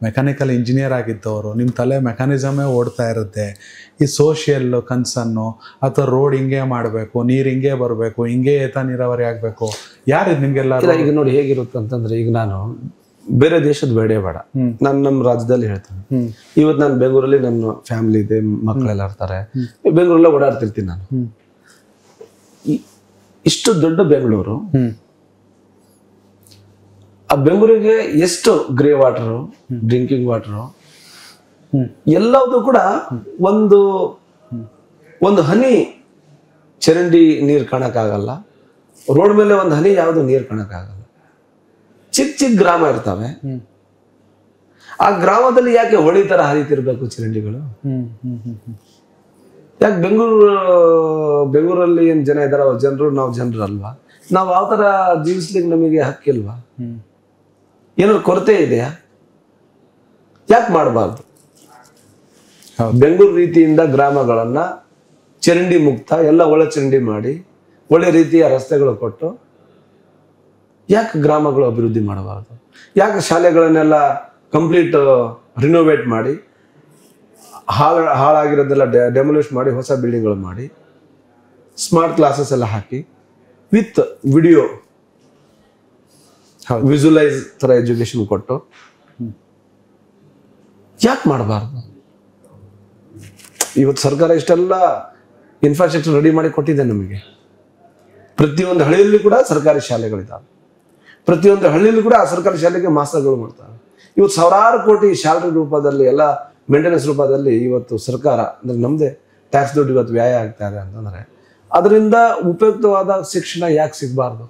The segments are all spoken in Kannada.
ಮೆಕ್ಯಾನಿಕಲ್ ಇಂಜಿನಿಯರ್ ಆಗಿದ್ದವರು, ನಿಮ್ಮ ತಲೆ ಮೆಕ್ಯಾನಿಸಮೇ ಓಡ್ತಾ ಇರುತ್ತೆ. ಈ ಸೋಷಿಯಲ್ ಕನ್ಸನ್ನು ಅಥವಾ ರೋಡ್ ಹಿಂಗೆ ಮಾಡಬೇಕು, ನೀರು ಹಿಂಗೆ ಬರಬೇಕು, ಹಿಂಗೆ ಏತ ನೀರಾವರಿ ಆಗಬೇಕು, ಯಾರಿದು ನಿಮಗೆಲ್ಲ? ಈಗ ನೋಡಿ ಹೇಗಿರುತ್ತೆ ಅಂತಂದ್ರೆ, ಈಗ ನಾನು ಬೇರೆ ದೇಶದ ಬೇಡ ನಾನು ನಮ್ಮ ರಾಜ್ಯದಲ್ಲಿ ಹೇಳ್ತೀನಿ. ಇವತ್ತು ನಾನು ಬೆಂಗಳೂರಲ್ಲಿ ನನ್ನ ಫ್ಯಾಮಿಲಿ ಇದೆ, ಮಕ್ಕಳೆಲ್ಲ ಇರ್ತಾರೆ, ಬೆಂಗಳೂರಲ್ಲೇ ಓಡಾಡ್ತಿರ್ತೀನಿ ನಾನು. ಇಷ್ಟು ದೊಡ್ಡ ಬೆಂಗಳೂರು, ಆ ಬೆಂಗಳೂರಿಗೆ ಎಷ್ಟು ಗ್ರೇ ವಾಟರು, ಡ್ರಿಂಕಿಂಗ್ ವಾಟರು, ಎಲ್ಲವೂ ಕೂಡ ಒಂದು ಹನಿ ಚರಂಡಿ ನೀರು ಕಾಣಕ್ಕಾಗಲ್ಲ. ರೋಡ್ ಮೇಲೆ ಒಂದು ಹನಿ ಯಾವುದು ನೀರು ಕಾಣಕ್ಕಾಗಲ್ಲ. ಚಿಕ್ಕ ಚಿಕ್ಕ ಗ್ರಾಮ ಇರ್ತವೆ. ಆ ಗ್ರಾಮದಲ್ಲಿ ಯಾಕೆ ಹೊಳಿ ತರ ಹರಿತಿರ್ಬೇಕು ಚರಂಡಿಗಳು? ಯಾಕೆ ಬೆಂಗಳೂರಲ್ಲಿ ಏನ್ ಜನ ಇದಾರ, ಜನರು, ನಾವು ಜನರು ಅಲ್ವಾ? ನಾವು ಯಾವ ತರ ಜೀವಿಸ್ಲಿಕ್ಕೆ ನಮಗೆ ಹಕ್ಕಿಲ್ವಾ? ಏನಾದ್ರು ಕೊರತೆ ಇದೆಯಾ? ಯಾಕೆ ಮಾಡಬಾರ್ದು? ಬೆಂಗಳೂರು ರೀತಿಯಿಂದ ಗ್ರಾಮಗಳನ್ನ ಚರಂಡಿ ಮುಕ್ತ, ಎಲ್ಲ ಒಳ ಚರಂಡಿ ಮಾಡಿ, ಒಳ್ಳೆ ರೀತಿಯ ರಸ್ತೆಗಳು ಕೊಟ್ಟು ಯಾಕೆ ಗ್ರಾಮಗಳು ಅಭಿವೃದ್ಧಿ ಮಾಡಬಾರ್ದು? ಯಾಕೆ ಶಾಲೆಗಳನ್ನೆಲ್ಲ ಕಂಪ್ಲೀಟ್ ರಿನೋವೇಟ್ ಮಾಡಿ, ಹಾಳಾಗಿರೋದೆಲ್ಲ ಡೆಮೊಲಿಷ್ ಮಾಡಿ, ಹೊಸ ಬಿಲ್ಡಿಂಗ್ಗಳು ಮಾಡಿ, ಸ್ಮಾರ್ಟ್ ಕ್ಲಾಸಸ್ ಎಲ್ಲ ಹಾಕಿ, ವಿತ್ ವಿಡಿಯೋ ವಿಜುವಲೈಸ್ ತರ ಎಜುಕೇಶನ್ ಕೊಟ್ಟು ಯಾಕೆ ಮಾಡಬಾರ್ದು? ಇವತ್ತು ಸರ್ಕಾರ ಇಷ್ಟೆಲ್ಲ ಇನ್ಫ್ರಾಸ್ಟ್ರಕ್ಚರ್ ರೆಡಿ ಮಾಡಿ ಕೊಟ್ಟಿದೆ ನಮಗೆ. ಪ್ರತಿಯೊಂದು ಹಳ್ಳಿಯಲ್ಲಿ ಕೂಡ ಸರ್ಕಾರಿ ಶಾಲೆಗಳಿದ್ದಾವೆ. ಪ್ರತಿಯೊಂದು ಹಳ್ಳಿಯಲ್ಲಿ ಕೂಡ ಆ ಸರ್ಕಾರಿ ಶಾಲೆಗೆ ಮಾಸ್ಟರ್ಗಳು ಮಾಡ್ತಾರೆ. ಇವತ್ತು ಸಾವಿರಾರು ಕೋಟಿ ಸ್ಯಾಲರಿ ರೂಪದಲ್ಲಿ, ಎಲ್ಲ ಮೇಂಟೆನೆನ್ಸ್ ರೂಪದಲ್ಲಿ ಇವತ್ತು ಸರ್ಕಾರ ಅಂದ್ರೆ ನಮ್ದೇ ಟ್ಯಾಕ್ಸ್ ದುಡ್ಡು ಇವತ್ತು ವ್ಯಯ ಆಗ್ತಾ ಇದೆ ಅಂತಂದ್ರೆ, ಅದರಿಂದ ಉಪಯುಕ್ತವಾದ ಶಿಕ್ಷಣ ಯಾಕೆ ಸಿಗಬಾರ್ದು?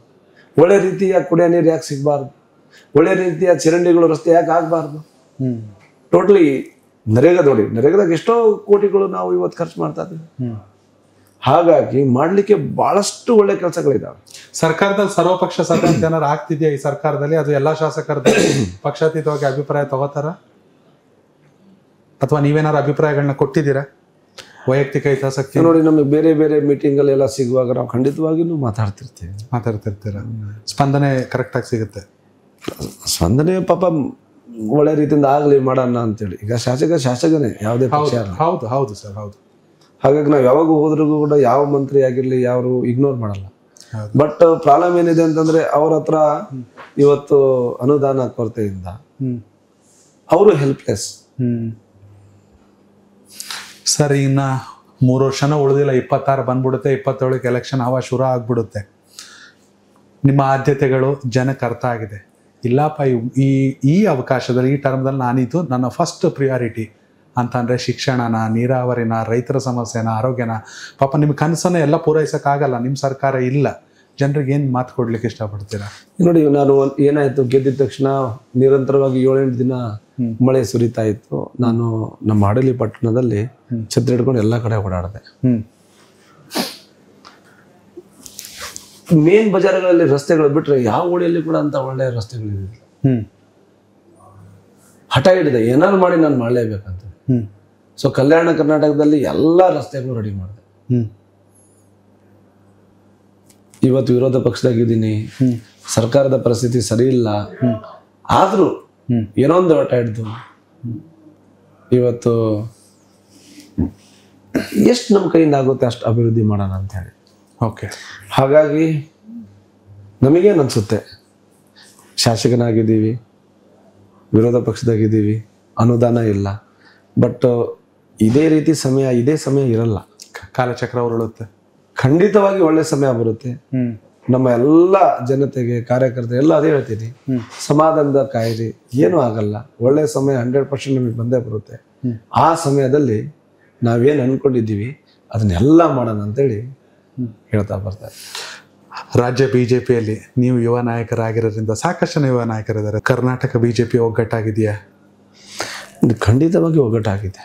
ಒಳ್ಳೆ ರೀತಿಯ ಕುಡಿಯೋ ನೀರು ಯಾಕೆ ಸಿಗಬಾರ್ದು? ಒಳ್ಳೆ ರೀತಿಯ ಚರಂಡಿಗಳು, ರಸ್ತೆ ಯಾಕೆ ಆಗಬಾರ್ದು? ಟೋಟಲಿ ನರೇಗಾ ನೋಡಿ, ನರೇಗಾದಾಗ ಎಷ್ಟೋ ಕೋಟಿಗಳು ನಾವು ಇವತ್ತು ಖರ್ಚು ಮಾಡ್ತಾ ಇದ್ದೀವಿ. ಹಾಗಾಗಿ ಮಾಡ್ಲಿಕ್ಕೆ ಬಹಳಷ್ಟು ಒಳ್ಳೆ ಕೆಲಸಗಳಿದಾವೆ. ಸರ್ಕಾರದಲ್ಲಿ ಸರ್ವಪಕ್ಷ ಸಭೆ ಏನಾರು ಆಗ್ತಿದೆಯಾ ಈ ಸರ್ಕಾರದಲ್ಲಿ? ಅದು ಎಲ್ಲಾ ಶಾಸಕರ ಪಕ್ಷಾತೀತವಾಗಿ ಅಭಿಪ್ರಾಯ ತಗೋತಾರ, ಅಥವಾ ನೀವೇನಾರು ಅಭಿಪ್ರಾಯಗಳನ್ನ ಕೊಟ್ಟಿದ್ದೀರಾ ವೈಯಕ್ತಿಕ ಹಿತಾಸಕ್ತಿ? ನೋಡಿ, ನಮಗೆ ಬೇರೆ ಬೇರೆ ಮೀಟಿಂಗ್ ಅಲ್ಲಿ ಎಲ್ಲ ಸಿಗುವಾಗ ನಾವು ಖಂಡಿತವಾಗಿಯೂ ಮಾತಾಡ್ತಿರ್ತೀರ. ಸ್ಪಂದನೆ ಕರೆಕ್ಟ್ ಆಗಿ ಸಿಗುತ್ತೆ? ಸ್ಪಂದನೆ ಪಾಪ ಒಳ್ಳೆ ರೀತಿಯಿಂದ ಆಗ್ಲಿ ಮಾಡೋಣ ಅಂತೇಳಿ. ಈಗ ಶಾಸಕನೇ ಯಾವುದೇ ಪಕ್ಷ. ಹೌದು ಸರ್, ಹೌದು. ಹಾಗಾಗಿ ನಾವು ಯಾವಾಗ ಹೋದ್ರೂ ಕೂಡ ಯಾವ ಮಂತ್ರಿ ಆಗಿರ್ಲಿ ಯಾರು ಇಗ್ನೋರ್ ಮಾಡಲ್ಲ. ಬಟ್ ಪ್ರಾಬ್ಲಮ್ ಏನಿದೆ ಅಂತಂದ್ರೆ, ಅವ್ರ ಹತ್ರ ಇವತ್ತು ಅನುದಾನ ಕೊರತೆಯಿಂದ ಅವರು ಹೆಲ್ಪ್ಲೆಸ್. ಸರ್, ಇನ್ನ 3 ವರ್ಷನೂ ಉಳಿದಿಲ್ಲ, 26 ಬಂದ್ಬಿಡುತ್ತೆ, 27ಕ್ಕೆ ಎಲೆಕ್ಷನ್ ಆವಾಗ ಶುರು ಆಗ್ಬಿಡುತ್ತೆ. ನಿಮ್ಮ ಆದ್ಯತೆಗಳು ಜನಕ್ಕೆ ಅರ್ಥ ಆಗಿದೆ. ಇಲ್ಲಪ್ಪ, ಈ ಅವಕಾಶದಲ್ಲಿ, ಈ ಟರ್ಮ್ದಲ್ಲಿ ನಾನಿದ್ದು ನನ್ನ ಫಸ್ಟ್ ಪ್ರಿಯಾರಿಟಿ ಅಂತಂದರೆ ಶಿಕ್ಷಣನ, ನೀರಾವರಿನ, ರೈತರ ಸಮಸ್ಯೆನ, ಆರೋಗ್ಯನ. ಪಾಪ ನಿಮ್ಮ ಕನಸನ್ನ ಎಲ್ಲ ಪೂರೈಸೋಕ್ಕಾಗಲ್ಲ, ನಿಮ್ಮ ಸರ್ಕಾರ ಇಲ್ಲ. ಜನರಿಗೆ ಏನು ಮಾತು ಕೊಡ್ಲಿಕ್ಕೆ ಇಷ್ಟಪಡ್ತೀರಾ? ನೋಡಿ, ನಾನು ಏನಾಯ್ತು, ಗೆದ್ದಿದ ತಕ್ಷಣ ನಿರಂತರವಾಗಿ 7-8 ದಿನ ಮಳೆ ಸುರಿತಾ ಇತ್ತು. ನಾನು ನಮ್ಮ ಹಡಲಿ ಪಟ್ಟಣದಲ್ಲಿ ಛತ್ರಿ ಹಿಡ್ಕೊಂಡು ಎಲ್ಲ ಕಡೆ ಓಡಾಡಿದೆ. ಮೇನ್ ಬಜಾರ್ಗಳಲ್ಲಿ ರಸ್ತೆಗಳು ಬಿಟ್ರೆ ಯಾವ ಊಳಿಯಲ್ಲಿ ಕೂಡ ಅಂತ ಒಳ್ಳೆ ರಸ್ತೆಗಳಿದೆ. ಹಠ ಹಿಡಿದೆ, ಏನಾದ್ರು ಮಾಡಿ ನಾನು ಮಾಡಲೇಬೇಕಂತ. ಸೊ ಕಲ್ಯಾಣ ಕರ್ನಾಟಕದಲ್ಲಿ ಎಲ್ಲ ರಸ್ತೆಗಳು ರೆಡಿ ಮಾಡಿದೆ. ಇವತ್ತು ವಿರೋಧ ಪಕ್ಷದಾಗಿದ್ದೀನಿ, ಸರ್ಕಾರದ ಪರಿಸ್ಥಿತಿ ಸರಿ ಇಲ್ಲ, ಆದ್ರೂ ಏನೋ ಒಂದು ಹಠ ಹಿಡ್ದು ಇವತ್ತು ಎಷ್ಟು ನಮ್ಮ ಕೈಯಿಂದ ಆಗುತ್ತೆ ಅಷ್ಟು ಅಭಿವೃದ್ಧಿ ಮಾಡೋಣ ಅಂತ ಹೇಳಿ. ಓಕೆ. ಹಾಗಾಗಿ ನಮಗೇನು ಅನ್ಸುತ್ತೆ, ಶಾಸಕನಾಗಿದ್ದೀವಿ, ವಿರೋಧ ಪಕ್ಷದಾಗಿದ್ದೀವಿ, ಅನುದಾನ ಇಲ್ಲ, ಬಟ್ ಇದೇ ಸಮಯ ಇರಲ್ಲ. ಕಾಲಚಕ್ರ ಉರುಳುತ್ತೆ. ಖಂಡಿತವಾಗಿ ಒಳ್ಳೆ ಸಮಯ ಬರುತ್ತೆ. ನಮ್ಮ ಎಲ್ಲ ಜನತೆಗೆ, ಕಾರ್ಯಕರ್ತ ಎಲ್ಲ ಅದೇ ಹೇಳ್ತೀನಿ, ಸಮಾಧಾನದ ಕಾಯಿರಿ, ಏನೂ ಆಗಲ್ಲ. ಒಳ್ಳೆ ಸಮಯ 100% ನಮಗೆ ಬಂದೇ ಬರುತ್ತೆ. ಆ ಸಮಯದಲ್ಲಿ ನಾವೇನು ಅನ್ಕೊಂಡಿದ್ದೀವಿ ಅದನ್ನೆಲ್ಲ ಮಾಡೋಣ ಅಂತೇಳಿ ಹೇಳ್ತಾ ಬರ್ತಾರೆ. ರಾಜ್ಯ ಬಿಜೆಪಿಯಲ್ಲಿ ನೀವು ಯುವ ನಾಯಕರಾಗಿರೋದ್ರಿಂದ ಸಾಕಷ್ಟು ಜನ ಯುವ ನಾಯಕರಿದ್ದಾರೆ. ಕರ್ನಾಟಕ ಬಿಜೆಪಿ ಒಗ್ಗಟ್ಟಾಗಿದೆಯಾ? ಖಂಡಿತವಾಗಿ ಒಗ್ಗಟ್ಟಾಗಿದೆ.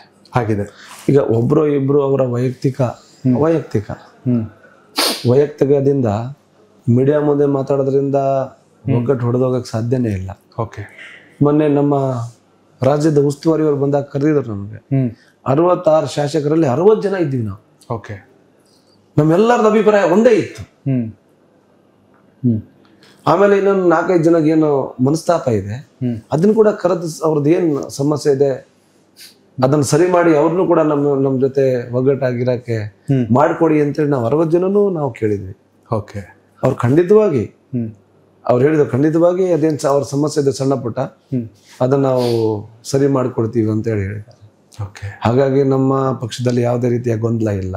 ಈಗ ಒಬ್ರು ಇಬ್ರು ಅವರ ವೈಯಕ್ತಿಕದಿಂದ ಮೀಡಿಯಾ ಮುಂದೆ ಮಾತಾಡೋದ್ರಿಂದ ಒಗ್ಗಟ್ಟು ಹೊಡೆದೋಗಕ್ಕೆ ಸಾಧ್ಯನೇ ಇಲ್ಲ. ಓಕೆ. ಮೊನ್ನೆ ನಮ್ಮ ರಾಜ್ಯದ ಉಸ್ತುವಾರಿಯವರು ಬಂದಾಗ ಕರೆದಿದ್ರು ನಮಗೆ. 66 ಶಾಸಕರಲ್ಲಿ 60 ಜನ ಇದ್ದೀವಿ ನಾವು. ಓಕೆ. ನಮ್ಮೆಲ್ಲರದ ಅಭಿಪ್ರಾಯ ಒಂದೇ ಇತ್ತು. ಆಮೇಲೆ ಇನ್ನೊಂದು 4-5 ಜನಕ್ಕೆ ಏನು ಮನಸ್ತಾಪ ಇದೆ ಅದನ್ನ ಕೂಡ ಕರೆದು ಅವ್ರದ್ದು ಏನ್ ಸಮಸ್ಯೆ ಇದೆ ಅದನ್ನ ಸರಿ ಮಾಡಿ ಅವ್ರನ್ನು ಕೂಡ ನಮ್ಮ ಜೊತೆ ಒಗ್ಗಟ್ಟಾಗಿರಕ್ಕೆ ಮಾಡ್ಕೊಡಿ ಅಂತೇಳಿ ನಾವು 60 ಜನನು ನಾವು ಕೇಳಿದ್ವಿ. ಓಕೆ. ಅವ್ರು ಖಂಡಿತವಾಗಿ ಅವ್ರು ಹೇಳಿದ್ರು ಖಂಡಿತವಾಗಿ ಅದೇನ್ ಅವ್ರ ಸಮಸ್ಯೆ ಇದೆ ಸಣ್ಣ ಪುಟ್ಟ ಅದನ್ನ ನಾವು ಸರಿ ಮಾಡ್ಕೊಡ್ತೀವಿ ಅಂತ ಹೇಳಿದ್ದಾರೆ. ಓಕೆ. ಹಾಗಾಗಿ ನಮ್ಮ ಪಕ್ಷದಲ್ಲಿ ಯಾವುದೇ ರೀತಿಯ ಗೊಂದಲ ಇಲ್ಲ.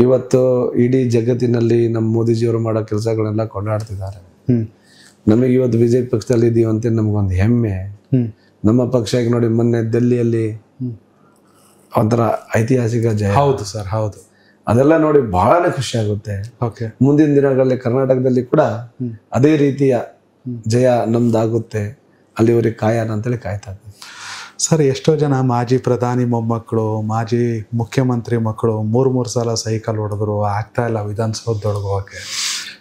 ಇವತ್ತು ಇಡೀ ಜಗತ್ತಿನಲ್ಲಿ ನಮ್ಮ ಮೋದಿಜಿಯವರು ಮಾಡೋ ಕೆಲಸಗಳೆಲ್ಲ ಕೊಂಡಾಡ್ತಿದ್ದಾರೆ. ನಮಗೆ ಇವತ್ತು ಬಿಜೆಪಿ ಪಕ್ಷದಲ್ಲಿ ಇದೀವಿ ಅಂತ ನಮ್ಗೊಂದು ಹೆಮ್ಮೆ. ನಮ್ಮ ಪಕ್ಷ ಈಗ ನೋಡಿ ಮೊನ್ನೆ ದಿಲ್ಲಿಯಲ್ಲಿ ಒಂಥರ ಐತಿಹಾಸಿಕ ಜಯ. ಹೌದು ಸರ್, ಹೌದು. ಅದೆಲ್ಲ ನೋಡಿ ಬಹಳನೇ ಖುಷಿ ಆಗುತ್ತೆ. ಓಕೆ. ಮುಂದಿನ ದಿನಗಳಲ್ಲಿ ಕರ್ನಾಟಕದಲ್ಲಿ ಕೂಡ ಅದೇ ರೀತಿಯ ಜಯ ನಮ್ದಾಗುತ್ತೆ, ಅಲ್ಲಿವರೆಗೆ ಕಾಯೋಣ ಅಂತೇಳಿ ಕಾಯ್ತಾ ಇದ್ದೀವಿ. ಸರ್, ಎಷ್ಟೋ ಜನ ಮಾಜಿ ಪ್ರಧಾನಿ ಮೊಮ್ಮಕ್ಕಳು, ಮಾಜಿ ಮುಖ್ಯಮಂತ್ರಿ ಮಕ್ಕಳು 3 ಸಲ ಸೈಕಲ್ ಹೊಡೆದ್ರು, ಆಗ್ತಾ ಇಲ್ಲ ವಿಧಾನಸೌಧದೊಳಗೆ ಹೋಗಕ್ಕೆ.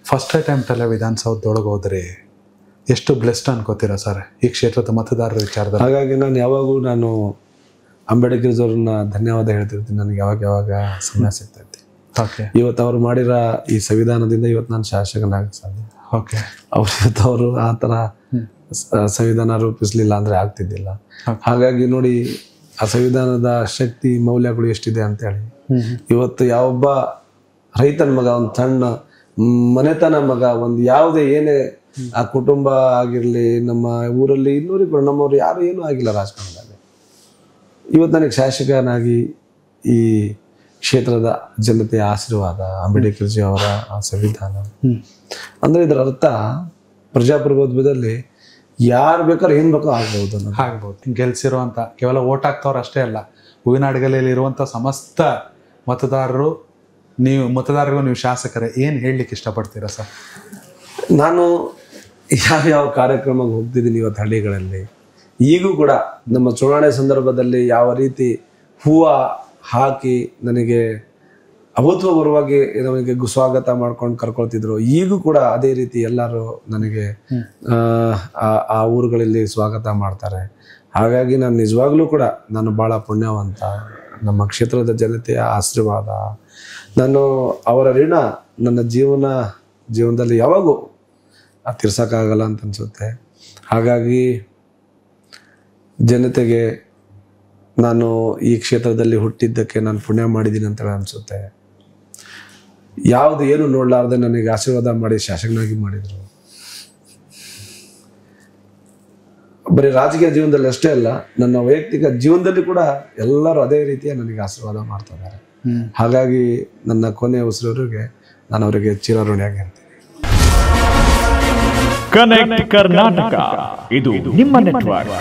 ಫಸ್ಟ್ ಅಟೆಂಪ್ಟಲ್ಲೇ ವಿಧಾನಸೌಧದೊಳಗೆ ಹೋದ್ರಿ. ಎಷ್ಟು ಬ್ಲೆಸ್ಡ್ ಅನ್ಕೋತೀರಾ ಸರ್ ಈ ಕ್ಷೇತ್ರದ ಮತದಾರರ ವಿಚಾರದಲ್ಲಿ? ಹಾಗಾಗಿ ನಾನು ಅಂಬೇಡ್ಕರ್ ಅವ್ರನ್ನ ಧನ್ಯವಾದ ಹೇಳ್ತಿರ್ತೀನಿ. ನನಗೆ ಯಾವಾಗ ಸಮಯ ಸಿಗ್ತೈತಿ. ಓಕೆ. ಇವತ್ತು ಅವ್ರು ಮಾಡಿರೋ ಈ ಸಂವಿಧಾನದಿಂದ ಇವತ್ತು ನಾನು ಶಾಸಕನಾಗಕ್ಕೆ ಸಾಧ್ಯ. ಓಕೆ. ಅವರು ಆ ಥರ ಸಂವಿಧಾನ ರೂಪಿಸ್ಲಿಲ್ಲ ಅಂದ್ರೆ ಆಗ್ತಿದ್ದಿಲ್ಲ. ಹಾಗಾಗಿ ನೋಡಿ ಆ ಸಂವಿಧಾನದ ಶಕ್ತಿ ಮೌಲ್ಯಗಳು ಎಷ್ಟಿದೆ ಅಂತೇಳಿ ಇವತ್ತು ಯಾವೊಬ್ಬ ರೈತನ ಮಗ, ಒಂದು ಸಣ್ಣ ಮನೆತನ ಮಗ, ಒಂದು ಯಾವುದೇ ಏನೇ ಆ ಕುಟುಂಬ ಆಗಿರ್ಲಿ, ನಮ್ಮ ಊರಲ್ಲಿ ಇನ್ನೂರಿಗೂ ನಮ್ಮವ್ರು ಯಾರು ಏನೂ ಆಗಿಲ್ಲ ರಾಜಕಾರಣದಲ್ಲಿ. ಇವತ್ತು ನನಗೆ ಶಾಸಕನಾಗಿ ಈ ಕ್ಷೇತ್ರದ ಜನತೆಯ ಆಶೀರ್ವಾದ, ಅಂಬೇಡ್ಕರ್ ಜಿ ಅವರ ಆ ಸಂವಿಧಾನ ಅಂದ್ರೆ ಇದರ ಅರ್ಥ ಪ್ರಜಾಪ್ರಭುತ್ವದಲ್ಲಿ ಯಾರು ಬೇಕಾದ್ರೆ ಏನ್ ಬೇಕೋ ಆಗ್ಬಹುದು. ಗೆಲ್ಸಿರುವಂತ ಕೇವಲ ಓಟ್ ಹಾಕ್ತವ್ರು ಅಷ್ಟೇ ಅಲ್ಲ, ಹೂವಿನಡಗಲಿಯಲ್ಲಿ ಇರುವಂತ ಸಮಸ್ತ ಮತದಾರರಿಗೂ ನೀವು ಶಾಸಕರೇ. ಏನ್ ಹೇಳಲಿಕ್ಕೆ ಇಷ್ಟಪಡ್ತೀರಾ ಸರ್? ನಾನು ಯಾವ್ಯಾವ ಕಾರ್ಯಕ್ರಮಕ್ಕೆ ಹೋಗ್ತಿದ್ದೀನಿ ಇವತ್ತು ಹಳ್ಳಿಗಳಲ್ಲಿ, ಈಗೂ ಕೂಡ ನಮ್ಮ ಚುನಾವಣೆ ಸಂದರ್ಭದಲ್ಲಿ ಯಾವ ರೀತಿ ಹೂವು ಹಾಕಿ ನನಗೆ ಅಭೂತಪೂರ್ವವಾಗಿ ನಮಗೆ ಸ್ವಾಗತ ಮಾಡ್ಕೊಂಡು ಕರ್ಕೊಳ್ತಿದ್ರು, ಈಗೂ ಕೂಡ ಅದೇ ರೀತಿ ಎಲ್ಲರೂ ನನಗೆ ಆ ಊರುಗಳಲ್ಲಿ ಸ್ವಾಗತ ಮಾಡ್ತಾರೆ. ಹಾಗಾಗಿ ನಾನು ನಿಜವಾಗ್ಲೂ ಕೂಡ ನಾನು ಭಾಳ ಪುಣ್ಯವಂತ. ನಮ್ಮ ಕ್ಷೇತ್ರದ ಜನತೆಯ ಆಶೀರ್ವಾದ, ನಾನು ಅವರ ಋಣ ನನ್ನ ಜೀವನದಲ್ಲಿ ಯಾವಾಗೂ ತೀರ್ಸೋಕ್ಕಾಗಲ್ಲ ಅಂತ ಅನ್ಸುತ್ತೆ. ಹಾಗಾಗಿ ಜನತೆಗೆ ನಾನು ಈ ಕ್ಷೇತ್ರದಲ್ಲಿ ಹುಟ್ಟಿದ್ದಕ್ಕೆ ನಾನು ಪುಣ್ಯ ಮಾಡಿದ್ದೀನಿ ಅಂತ ಅನ್ಸುತ್ತೆ. ಯಾವುದು ಏನು ನೋಡ್ಲಾರ್ದೆ ನನಗೆ ಆಶೀರ್ವಾದ ಮಾಡಿ ಶಾಸಕನಾಗಿ ಮಾಡಿದ್ರು. ಬರೀ ರಾಜಕೀಯ ಜೀವನದಲ್ಲಿ ಅಷ್ಟೇ ಅಲ್ಲ, ನನ್ನ ವೈಯಕ್ತಿಕ ಜೀವನದಲ್ಲಿ ಕೂಡ ಎಲ್ಲರೂ ಅದೇ ರೀತಿಯ ನನಗೆ ಆಶೀರ್ವಾದ ಮಾಡ್ತಾ ಇದ್ದಾರೆ. ಹಾಗಾಗಿ ನನ್ನ ಕೊನೆಯ ಉಸಿರವರೆಗೆ ನಾನು ಅವರಿಗೆ ಚಿರಋಣಿಯಾಗಿರ್ತೀನಿ. ಕನೆಕ್ಟ್ ಕರ್ನಾಟಕ, ಇದು ನಿಮ್ಮ ನೆಟ್ವರ್ಕ್.